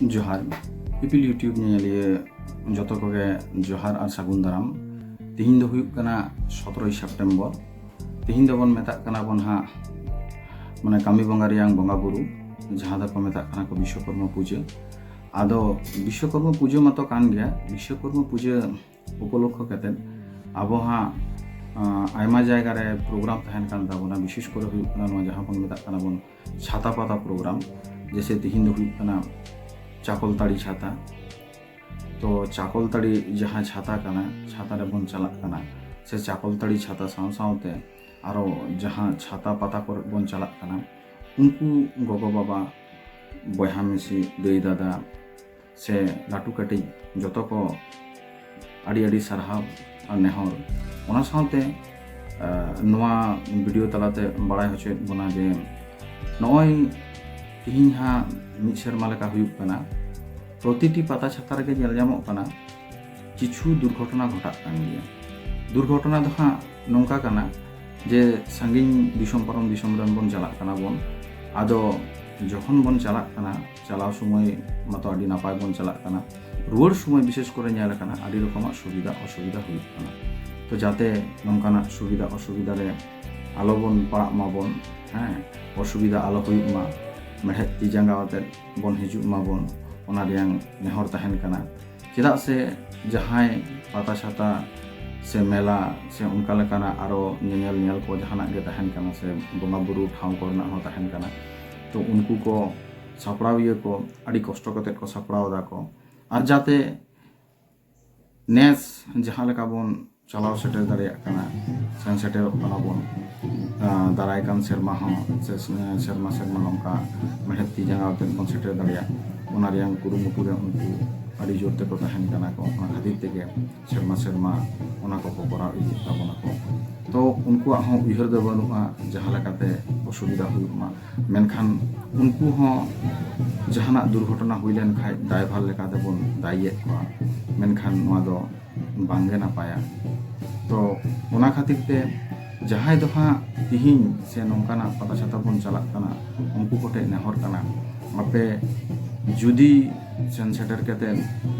जोहार इपिल यूट्यूब लिए जो कोगे जोहार और सागुन दाराम तिहिन दो हुयुग कना 17 सेप्टेम्बर तिहिन दो बन मेता कना बन हा माने कामी बंगा रियांग बंगा बुरु जहां दो को मेता कना को विश्वकर्मा पूजा आदो विश्वकर्मा पूजा मतो कान गया विश्वकर्मा पूजा उपलक्ष्य कते आबो हा आयमा जायगा रे प्रोग्राम तहन कान ताबोना विशेष करे हुयुग कना नो जहां बन मेता कना बन छाता पाता प्रोग्राम जैसे तिहिन दो हुयुग कना चाकोलताड़ी छाता तो चाकोलताड़ी जहाँ छाता कना छाता रे बन चला कना से चाकोलताड़ी छाता साव सावते आरो जहाँ छाता पाता कर बन चला कना उनको गोगो बाबा बयहा मिसी दई दादा से लाटू कटी जतो को आड़ी आड़ी सारहाव और नेहर ओना सावते नोआ वीडियो तलाते बड़ाय होचे बना जे नय तिहिन हा मिद सेरमा लेका हुयुग कना प्रतिटी पाता छाता रेगे नेल जामोग कना किछु दुर्घटना घटाग कान गिया दुर्घटना दो हाँ नोंका कना जे सांगिन दिसोम पारम दिसोम रेन बन चलाग कना बन आदो जखन बन चलाग कना चलाव समय मतो आदि नापाय बन चलाग कना रुवाड़ समय विशेष करे नेल कना आदि रकम सुविधा असुविधा हुयुग कना तो जाते नोंकाना सुविधा असुविधा रे आलो बन पड़ाग माबन हाँ असुविधा आलो हुयुग मा मेहत ती जांगा आते बन हिजुग माबन ओना रियांग नेहर तहन कना चेदा से जहां पाता छाता से मेला से उनका लेकाना आरो नेल नेल को जहाना गे तहन कना से बंगा बुरु ठाव करना हो तहन कना तो उनको को सापड़ाविया को आड़ी कष्ट कते को सापड़ाव दा को आर जाते नेस जहां लेका बन चलाव सेटर दाड़िया कना सेन सेटर कना बन दाराय कान सेरमा हो से सेरमा सेरमा नोंका मेहत ती जांगा आते बन सेटर दाड़िया ओना रियांग कुरुमुटु रे उनको आड़ी जोर ते को तहन कना को ओना खातिर तेगे सेरमा सेरमा ओना को कोराव इदि ताबोना को तो उनको हो उयहर दो बनुआ जहां लेकाते असुविधा हुयुमा मेनखान उनको हो जहाना दुर्घटना हुई लेन खाय ड्राइवर लेकाते बन दाइये को मेनखान नोआ दो बांगे नापाया तो ओना खातिर ते जहां दो हाँ तिहिन से नोंकाना पाता छाता बन चलाग कना उनको कोटे नेहर कना आपे जुदी सेन सेटर कते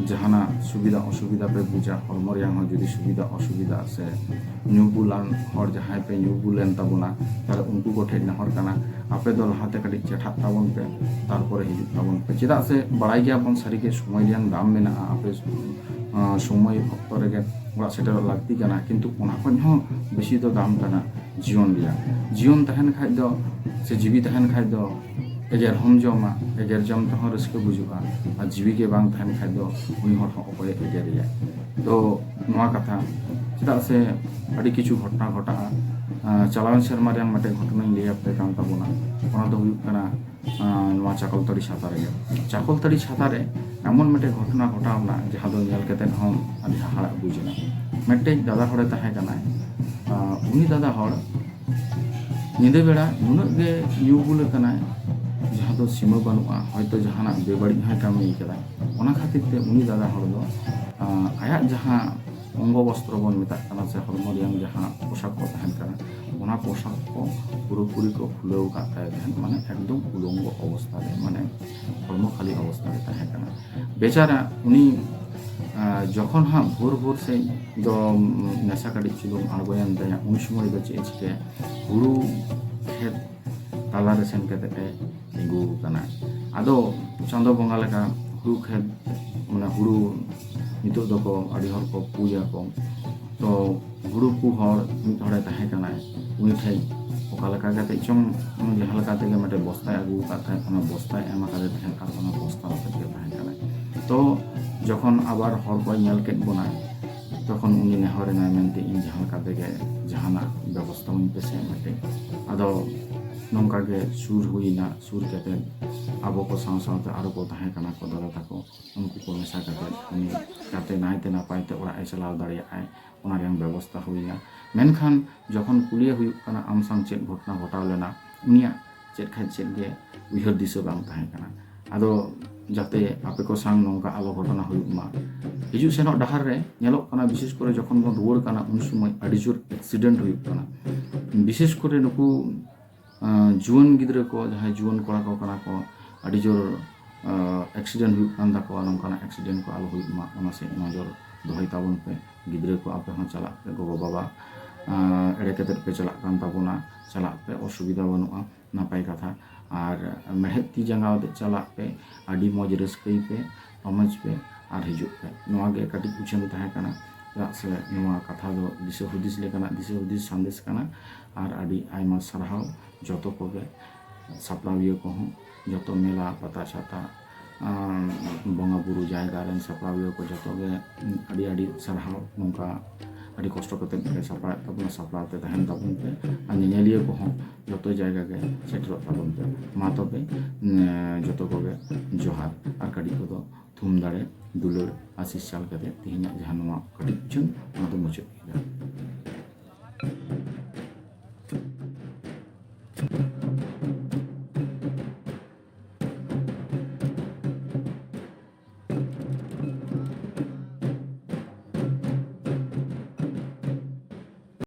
जहाना सुविधा असुविधा पे बुझा हरमो रियांग हो जुदी सुविधा असुविधा से न्यूबुलान हर जहां पे न्यूबुलेन ताबोना तार उनको कोठे नेहर कना आपे दो लहाते कटी चेठा ताबोन पे तारपरे हिजुग ताबोन पे चेदा से बड़ाई गया बन सारिगे समय रियांग दाम मेना आपे समय भक्त रेगे ओरा सेटर लागती कना किंतु ओना खन हो बेसी दो दाम कना जीवन रिया जीवन तहन खाय दो से जीवी तहन खाय दो एगेर हम जमा एगेर जम तो रस्क बुजुआ और जीवी के बांग तहन खाय दो उनी हर अकोय एगेरिया तो नोआ कथा चेदा से आड़ी किछु घटना घटा चलावन सेरमा रियांग मटे घटना लिया पे कान ताबोना ओना दो हुयुग कना नोआ चाकोलताड़ी छाता रे चाकोलताड़ी छाता रे एमन मटे घटना घटावना जहां दो नेल कते हम आदि हाड़ा बुझना मटे दादा हड़े तहे कना उनी दादा हड़ निदे बेड़ा नुना गे न्यूबुल कना जहाँ तो सीमा बानुआ हयतो जहाना बेबाड़ी है कामी कदा ओना खातिर ते उनी दादा हड़ दो आया जहाँ अंग वस्त्र बन मेता कना से हरमो रियांग जहाँ पोशाक को तहन कना ओना पोशाक को पुरोपुरी को खुलेव का तहन माने एकदम उलंग अवस्था रे माने हरमो खाली अवस्था रे तहन कना बेचारा उनी जखन हाँ भोर भोर से दो नेशा काटी चिलुम आड़गोयन दया उन समय दो चे चिके हुड़ू खेत ताला रे सेन कते तिंगु कना आदो चांदो बंगा लेका हुड़ू खेत माने हुड़ू नितो दो को आड़ी हर को पूजा को तो हुड़ू को हर मिद हड़े तहे कना उनी ठे ओका लेका कते चम जहां लेका तेगे मटे बस्ता आगु का था ओना बस्ता एमा कादे तहे आर ओना बस्ता कते तहे कना तो जखन आबार हर को नेल केट बना तखन उनी नेहर नाय मेनते इन जहां का तेगे जहाना व्यवस्था उन पे से मटे आदो नोंका गे सुर हुईना सुर कते आबो को साव सावते आरो को तहे कना को दादा ताको उनको को मेसा कते उनी कते नायते ना पाइते ओरा ए चलाव दाड़िया आय ओना रियांग व्यवस्था हुईना मेनखान जखन कुलिया हुयुग कना आम संग चेक घटना घटाव लेना उनिया चेक खाय चेक गे उयहर दिसो बांग तहे कना आदो जाते आपे को संग नोंका आलो घटना हुयुग मा हिजु सेनो डहार रे नेलोग कना विशेष करे जखन बन रुवाड़ कना उन समय आड़ी जोर एक्सीडेंट हुयुग कना विशेष करे नुकु जुवन गिद्रा को जहां जुवन कोड़ा को कना को आड़ी जोर एक्सीडेंट हुई कान ताकवा नौकाना एक्सीडेंट को आलो हुई मा ओना से नजर दोहई ताबन पे गिद्रा को आपे हन चला पे गोगो बाबा एड़े कते पे चला कान ताबोना चला पे असुविधा बनुआ नापाय कथा और मेहनत ती जंगा चला पे आदि मौज रस्कई पे समझ पे और हिजु पे नोआ गे कटी उछन तहे कना से नोआ कथा दो दिसे हुदिस लेकना दिसे हुदिस संदेश कना और आदि आयमा सरहाव जतो कोगे सापड़ाविया को जो मेला पता छाता बंगा बुरु जायगा रेन सापड़ाविया को जो आड़ी सरहाव नौका आड़ी कष्ट करते सापड़ा तबन सापड़ाते तहन तबन पे और निनेलिया को जो जायगा के सेटर तबन पे मा तबे जो कोगे जोहार और कड़ी को थुम दाड़े दुलर आशीष चाल करते तेहना जहाँ कटी चुन मुचाद।